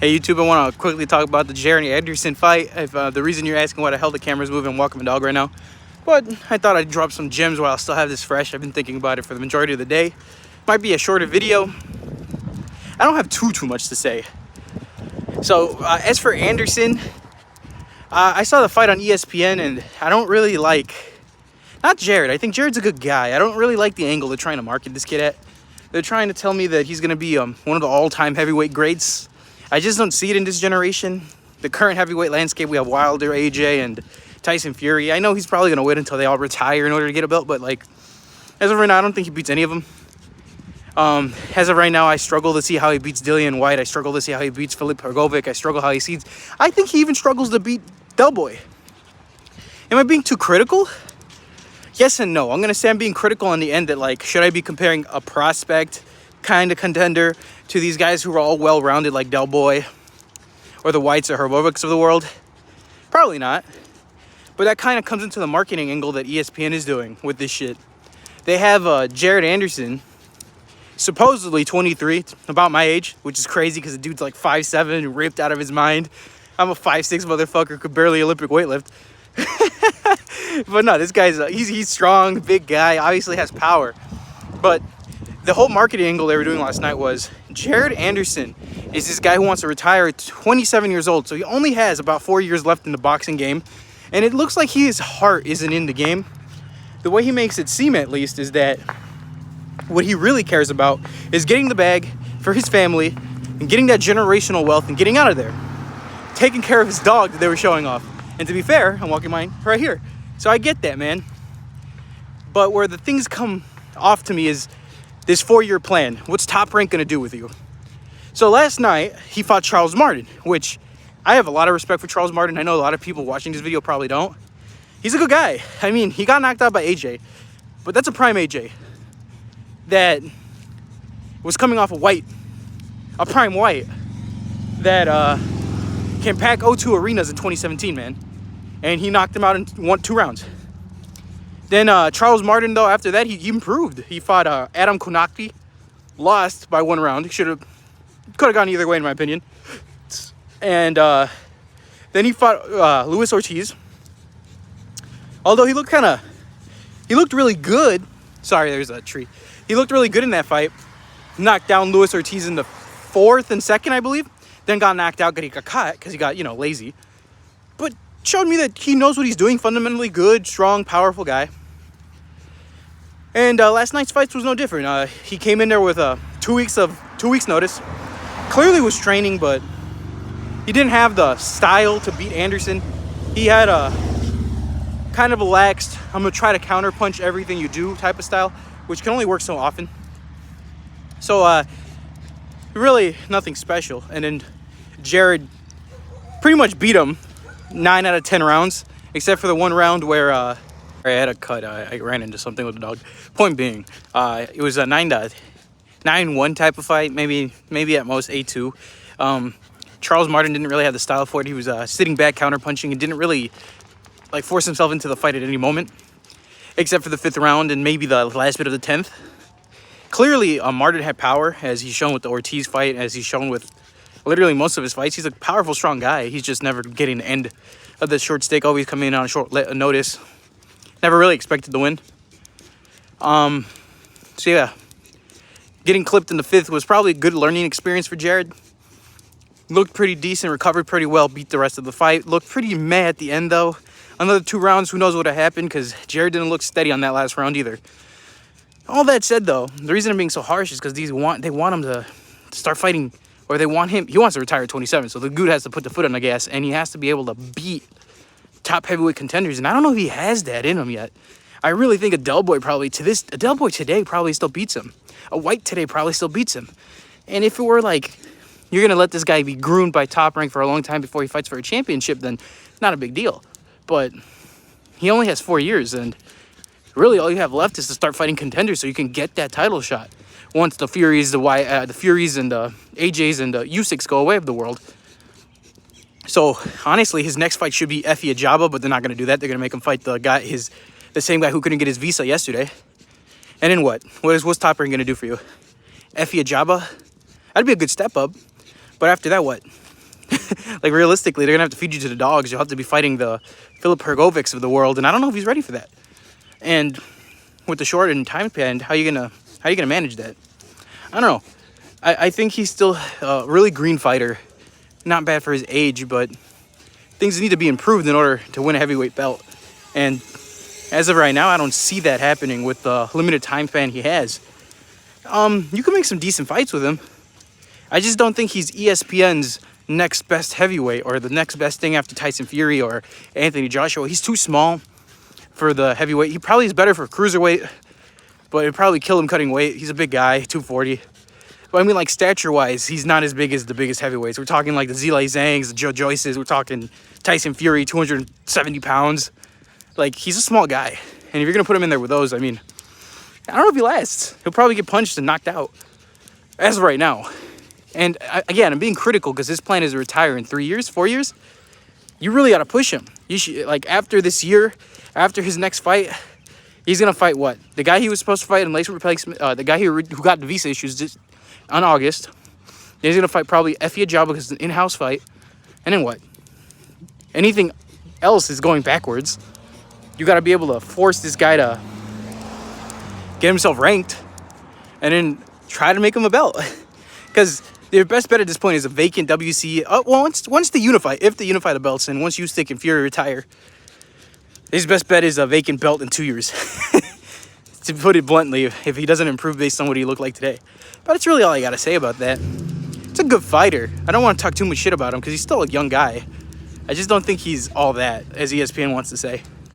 Hey YouTube, I want to quickly talk about the Jared Anderson fight. If the reason you're asking why the hell the camera's moving, walking my dog right now. But I thought I'd drop some gems while I still have this fresh. I've been thinking about it for the majority of the day. Might be a shorter video. I don't have too much to say. So as for Anderson, I saw the fight on ESPN and I don't really like, not Jared. I think Jared's a good guy. I don't really like the angle they're trying to market this kid at. They're trying to tell me that he's going to be one of the all-time heavyweight greats. I just don't see it in this generation. The current heavyweight landscape, we have Wilder, AJ, and Tyson Fury. I know he's probably going to wait until they all retire in order to get a belt, but like, as of right now, I don't think he beats any of them. As of right now, I struggle to see how he beats Dillian White. I struggle to see how he beats Filip Hrgovic. I struggle how he sees. I think he even struggles to beat Del Boy. Am I being too critical? Yes and no. I'm going to say I'm being critical in the end that, like, should I be comparing a prospect kind of contender to these guys who are all well-rounded like Del Boy or the Whites or Hrgovics of the world? Probably not. But that kind of comes into the marketing angle that ESPN is doing with this shit. They have Jared Anderson, supposedly 23, about my age, which is crazy because the dude's like 5'7", ripped out of his mind. I'm a 5'6" motherfucker, could barely Olympic weightlift. But no, this guy's he's strong, big guy, obviously has power. But the whole marketing angle they were doing last night was Jared Anderson is this guy who wants to retire at 27 years old. So he only has about 4 years left in the boxing game. And it looks like his heart isn't in the game. The way he makes it seem, at least, is that what he really cares about is getting the bag for his family and getting that generational wealth and getting out of there. Taking care of his dog that they were showing off. And to be fair, I'm walking mine right here. So I get that, man. But where the things come off to me is this 4-year plan. What's Top Rank going to do with you? So last night, he fought Charles Martin, which I have a lot of respect for Charles Martin. I know a lot of people watching this video probably don't. He's a good guy. I mean, he got knocked out by AJ, but that's a prime AJ that was coming off a white, a prime white that can pack O2 arenas in 2017, man. And he knocked him out in 2 rounds. Then Charles Martin, though, after that, he improved. He fought Adam Konakty, lost by 1 round. Could have gone either way, in my opinion. And then he fought Luis Ortiz. Although he looked really good. Sorry, there's a tree. He looked really good in that fight. Knocked down Luis Ortiz in the 4th and 2nd, I believe. Then got knocked out because he got caught because he got, lazy. But showed me that he knows what he's doing. Fundamentally good, strong, powerful guy. And last night's fights was no different. He came in there with 2 weeks notice. Clearly was training, but he didn't have the style to beat Anderson. He had a kind of relaxed, I'm going to try to counterpunch everything you do type of style, which can only work so often. So, really nothing special. And then Jared pretty much beat him 9 out of 10 rounds, except for the 1 round where I had a cut. I ran into something with the dog. Point being, it was a 9-1 type of fight, maybe at most 8-2. Charles Martin didn't really have the style for it. He was sitting back, counterpunching, and didn't really force himself into the fight at any moment, except for the 5th round and maybe the last bit of the 10th. Clearly, Martin had power, as he's shown with the Ortiz fight, as he's shown with literally most of his fights. He's a powerful, strong guy. He's just never getting the end of the short stick, always coming in on short notice. Never really expected to win. So yeah, getting clipped in the 5th was probably a good learning experience for Jared. Looked pretty decent, recovered pretty well, beat the rest of the fight. Looked pretty meh at the end, though. Another 2 rounds, who knows what would have happened, because Jared didn't look steady on that last round either. All that said, though, the reason I'm being so harsh is because they want him to start fighting, or they want him, he wants to retire at 27, so the dude has to put the foot on the gas, and he has to be able to beat top heavyweight contenders, and I don't know if he has that in him yet. I really think a Del Boy today probably still beats him. A White today probably still beats him. And if it were like, you're going to let this guy be groomed by Top Rank for a long time before he fights for a championship, then not a big deal. But he only has 4 years, and really all you have left is to start fighting contenders so you can get that title shot once the Furies, the Furies and the AJs and the Usyks go away of the world. So honestly, his next fight should be Efe Ajagba, but they're not going to do that. They're going to make him fight the same guy who couldn't get his visa yesterday. And then what? What's Top Rank going to do for you? Efe Ajagba? That'd be a good step up. But after that, what? Like, realistically, they're gonna have to feed you to the dogs. You'll have to be fighting the Filip Hrgovics of the world, and I don't know if he's ready for that. And with the shortened time span, how you gonna manage that? I don't know. I think he's still a really green fighter. Not bad for his age, but things need to be improved in order to win a heavyweight belt. And as of right now, I don't see that happening with the limited time span he has. You can make some decent fights with him. I just don't think he's ESPN's next best heavyweight or the next best thing after Tyson Fury or Anthony Joshua. He's too small for the heavyweight. He probably is better for cruiserweight, but it'd probably kill him cutting weight. He's a big guy, 240. But I mean, like, stature-wise, he's not as big as the biggest heavyweights. We're talking like the Zhilei Zhangs, the Joe Joyces. We're talking Tyson Fury, 270 pounds. Like, he's a small guy. And if you're going to put him in there with those, I mean, I don't know if he lasts. He'll probably get punched and knocked out. As of right now. And again, I'm being critical because his plan is to retire in 3 years, 4 years. You really got to push him. You should, like, after this year, after his next fight, he's going to fight what? The guy he was supposed to fight in lightweight replacement, the guy who got the visa issues just on August. Then he's going to fight probably Efe Ajagba because it's an in-house fight. And then what? Anything else is going backwards. You got to be able to force this guy to get himself ranked and then try to make him a belt. Because their best bet at this point is a vacant WC. Well, once they unify, if they unify the belts, and once Usyk and Fury retire, his best bet is a vacant belt in 2 years. To put it bluntly, if he doesn't improve based on what he looked like today. But that's really all I got to say about that. It's a good fighter. I don't want to talk too much shit about him because he's still a young guy. I just don't think he's all that, as ESPN wants to say.